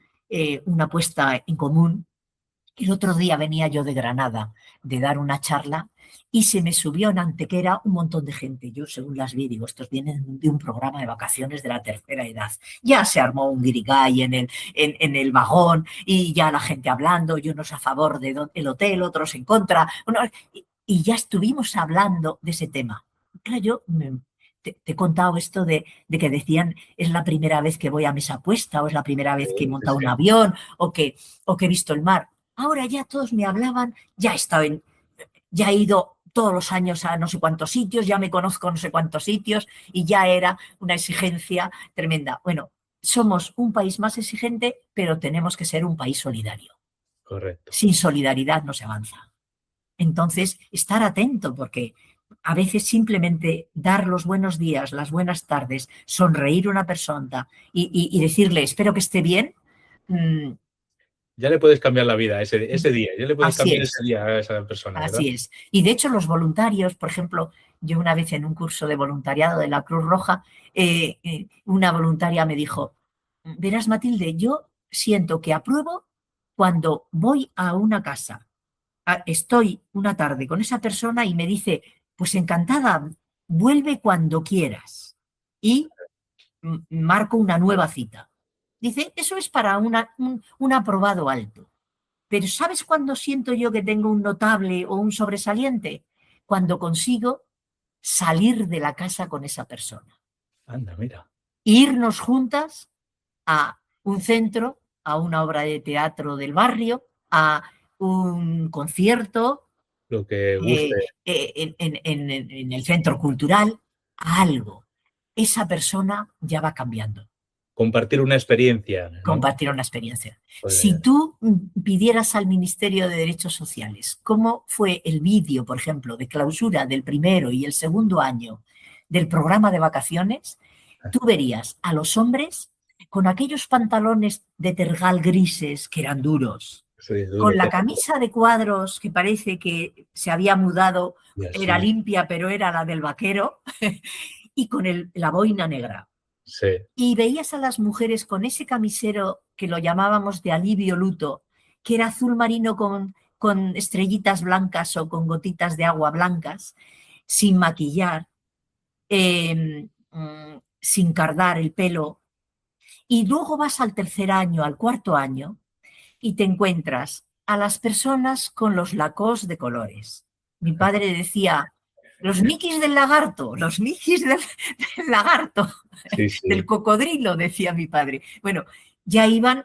una puesta en común. El otro día venía yo de Granada de dar una charla y se me subió en Antequera un montón de gente. Yo, según las vi, digo, estos vienen de un programa de vacaciones de la tercera edad. Ya se armó un guirigay en el vagón y ya la gente hablando, y unos a favor del hotel, otros en contra. Y ya estuvimos hablando de ese tema. Claro, te he contado esto de que decían es la primera vez que voy a mesa puesta o es la primera vez que he Sí, sí, montado un sí. avión o que he visto el mar. Ahora ya todos me hablaban, ya he ido todos los años a no sé cuántos sitios, ya me conozco no sé cuántos sitios y ya era una exigencia tremenda. Bueno, somos un país más exigente, pero tenemos que ser un país solidario. Correcto. Sin solidaridad no se avanza. Entonces, estar atento porque a veces simplemente dar los buenos días, las buenas tardes, sonreír a una persona y decirle, espero que esté bien, mm, Ya le puedes cambiar la vida ese día, ya le puedes así cambiar ese es. día a esa persona, ¿verdad? Así es. Y de hecho los voluntarios, por ejemplo, yo una vez en un curso de voluntariado de la Cruz Roja, una voluntaria me dijo, verás Matilde, yo siento que apruebo cuando voy a una casa, estoy una tarde con esa persona y me dice, pues encantada, vuelve cuando quieras. Y marco una nueva cita. Dice, eso es para un aprobado alto. Pero ¿sabes cuándo siento yo que tengo un notable o un sobresaliente? Cuando consigo salir de la casa con esa persona. Anda, mira, Irnos juntas a un centro, a una obra de teatro del barrio, a un concierto, lo que guste, en el centro cultural, a algo. Esa persona ya va cambiando. compartir una experiencia, ¿no? Compartir una experiencia. Si Pues, tú pidieras al Ministerio de Derechos Sociales cómo fue el vídeo, por ejemplo, de clausura del primero y el segundo año del programa de vacaciones, tú verías a los hombres con aquellos pantalones de tergal grises que eran duros, sí, con duro, la pero camisa de cuadros que parece que se había mudado, y era así, limpia, pero era la del vaquero, y con la boina negra. sí, Y veías a las mujeres con ese camisero que lo llamábamos de alivio luto, que era azul marino con estrellitas blancas o con gotitas de agua blancas, sin maquillar, sin cardar el pelo. Y luego vas al tercer año, al cuarto año, y te encuentras a las personas con los lacos de colores. Mi padre decía, los miquis del lagarto, los miquis del lagarto, sí, del sí, cocodrilo, decía mi padre. Bueno, ya iban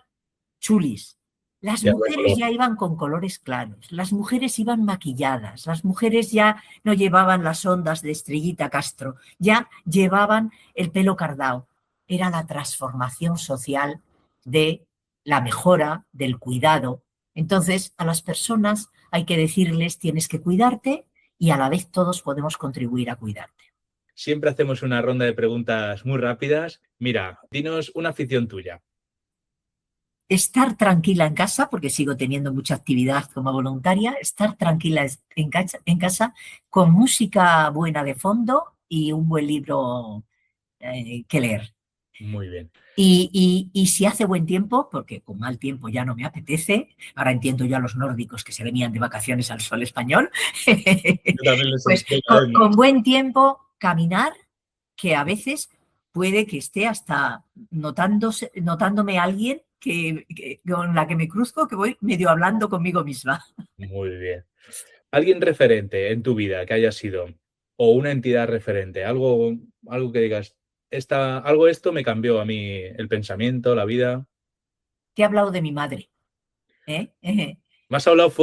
chulis. Las ya de mujeres color. ya iban con colores claros, las mujeres iban maquilladas, las mujeres ya no llevaban las ondas de Estrellita Castro, ya llevaban el pelo cardao. Era la transformación social de la mejora, del cuidado. Entonces, a las personas hay que decirles, tienes que cuidarte y a la vez todos podemos contribuir a cuidarte. Siempre hacemos una ronda de preguntas muy rápidas. Mira, dinos una afición tuya. Estar tranquila en casa, porque sigo teniendo mucha actividad como voluntaria, estar tranquila en casa con música buena de fondo y un buen libro que leer. Muy bien. Y si hace buen tiempo, porque con mal tiempo ya no me apetece, ahora entiendo yo a los nórdicos que se venían de vacaciones al sol español, Yo también les pues estoy cada con, vez con más. buen tiempo caminar, que a veces puede que esté hasta notándome a alguien con la que me cruzco, que voy medio hablando conmigo misma. Muy bien. ¿Alguien referente en tu vida que haya sido, o una entidad referente, algo que digas, algo esto me cambió a mí el pensamiento, la vida? Te he hablado de mi madre, ¿eh? Me has hablado Sí,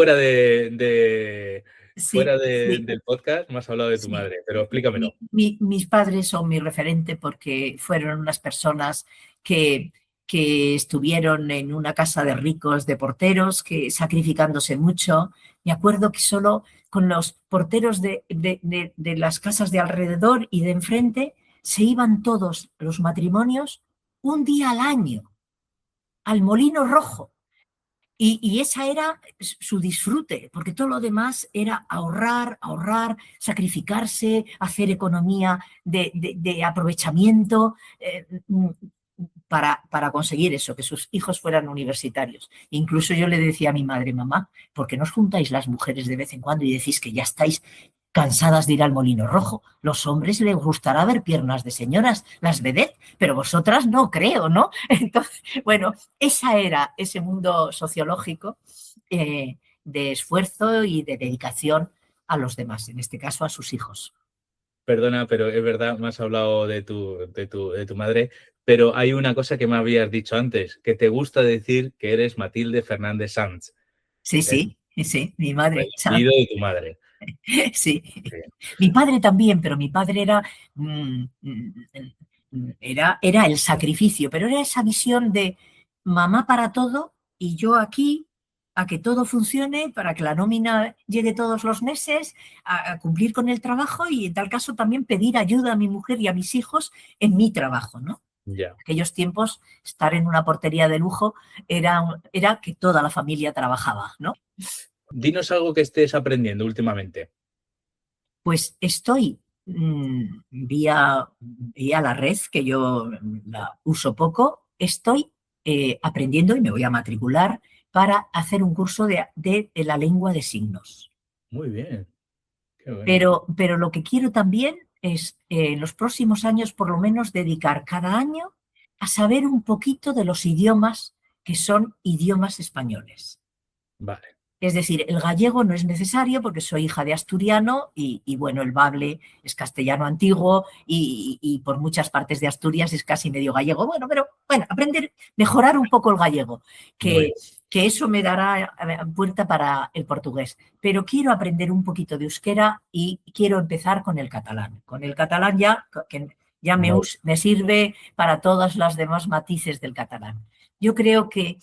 sí, del podcast, me has hablado de tu sí. madre, pero explícamelo. Mis padres son mi referente porque fueron unas personas que, que estuvieron en una casa de ricos, de porteros, que sacrificándose mucho. Me acuerdo que solo con los porteros de las casas de alrededor y de enfrente se iban todos los matrimonios un día al año al Molino Rojo. Y esa era su disfrute, porque todo lo demás era ahorrar, ahorrar, sacrificarse, hacer economía de aprovechamiento para conseguir eso, que sus hijos fueran universitarios. Incluso yo le decía a mi madre, mamá, ¿por qué no os juntáis las mujeres de vez en cuando y decís que ya estáis cansadas de ir al Molino Rojo? Los hombres les gustará ver piernas de señoras, las vedettes, pero vosotras no creo, ¿no? Entonces, bueno, esa era ese mundo sociológico de esfuerzo y de dedicación a los demás, en este caso a sus hijos. Perdona, pero es verdad, me has hablado de tu madre, pero hay una cosa que me habías dicho antes, que te gusta decir que eres Matilde Fernández Sanz, Sí, el sí, sí, mi madre. apellido de tu madre. Sí, Sí. mi padre también, pero mi padre era el sacrificio, pero era esa visión de mamá para todo y yo aquí a que todo funcione para que la nómina llegue todos los meses, a cumplir con el trabajo y en tal caso también pedir ayuda a mi mujer y a mis hijos en mi trabajo, ¿no? Ya. Aquellos tiempos, estar en una portería de lujo era que toda la familia trabajaba, ¿no? Dinos algo que estés aprendiendo últimamente. Pues estoy vía la red, que yo la uso poco, estoy aprendiendo y me voy a matricular para hacer un curso de la lengua de signos. Muy bien, qué bueno. Pero lo que quiero también es en los próximos años por lo menos dedicar cada año a saber un poquito de los idiomas que son idiomas españoles. Vale, Es decir, el gallego no es necesario porque soy hija de asturiano bueno, el bable es castellano antiguo y por muchas partes de Asturias es casi medio gallego. Bueno, pero bueno, aprender, mejorar un poco el gallego, muy que, bien. que eso me dará puerta para el portugués. Pero quiero aprender un poquito de euskera y quiero empezar con el catalán. Con el catalán ya, que ya Muy me sirve para todas las demás matices del catalán. Yo creo que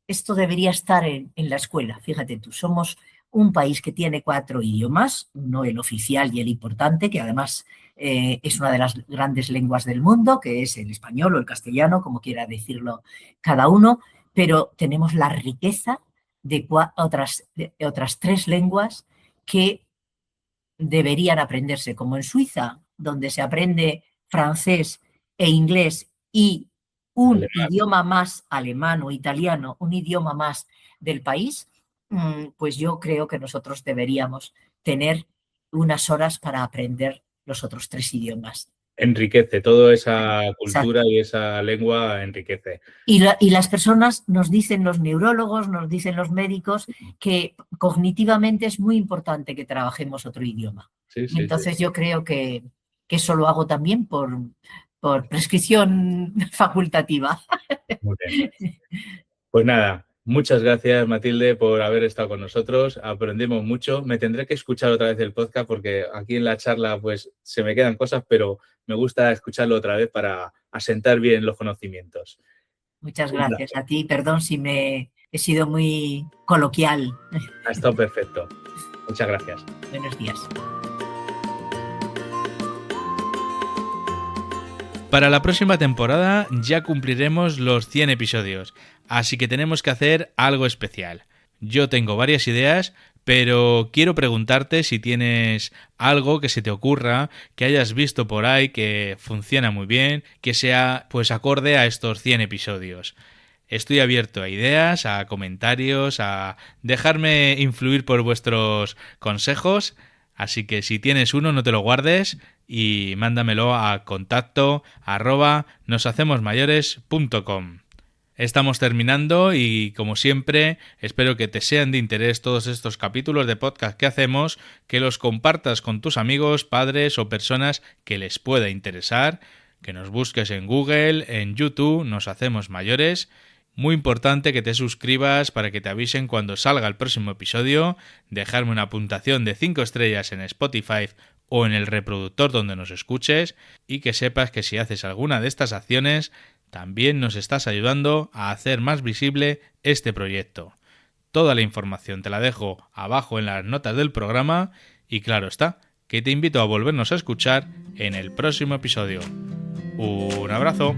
esto debería estar en la escuela. Fíjate tú, somos un país que tiene 4 idiomas, no el oficial y el importante, que además es una de las grandes lenguas del mundo, que es el español o el castellano, como quiera decirlo cada uno, pero tenemos la riqueza de otras 3 lenguas que deberían aprenderse, como en Suiza, donde se aprende francés e inglés y un alemán. idioma más, alemán o italiano, un idioma más del país, pues yo creo que nosotros deberíamos tener unas horas para aprender los otros 3 idiomas. Enriquece, toda esa cultura Exacto. y esa lengua enriquece. Y las personas nos dicen, los neurólogos, nos dicen los médicos, que cognitivamente es muy importante que trabajemos otro idioma. Sí, Y sí, sí. entonces yo creo que eso lo hago también por prescripción facultativa. Muy bien. Pues nada, muchas gracias Matilde por haber estado con nosotros. Aprendemos mucho. Me tendré que escuchar otra vez el podcast porque aquí en la charla pues se me quedan cosas, pero me gusta escucharlo otra vez para asentar bien los conocimientos. Muchas Un gracias placer. a ti. Perdón si me he sido muy coloquial. Ha estado perfecto. Muchas gracias. Buenos días. Para la próxima temporada ya cumpliremos los 100 episodios, así que tenemos que hacer algo especial. Yo tengo varias ideas, pero quiero preguntarte si tienes algo que se te ocurra, que hayas visto por ahí que funciona muy bien, que sea pues acorde a estos 100 episodios. Estoy abierto a ideas, a comentarios, a dejarme influir por vuestros consejos, así que si tienes uno no te lo guardes y mándamelo a contacto@noshacemosmayores.com. Estamos terminando y, como siempre, espero que te sean de interés todos estos capítulos de podcast que hacemos, que los compartas con tus amigos, padres o personas que les pueda interesar, que nos busques en Google, en YouTube, Nos Hacemos Mayores, Muy importante que te suscribas para que te avisen cuando salga el próximo episodio, dejarme una puntuación de 5 estrellas en Spotify o en el reproductor donde nos escuches y que sepas que si haces alguna de estas acciones también nos estás ayudando a hacer más visible este proyecto. Toda la información te la dejo abajo en las notas del programa y claro está, que te invito a volvernos a escuchar en el próximo episodio. Un abrazo.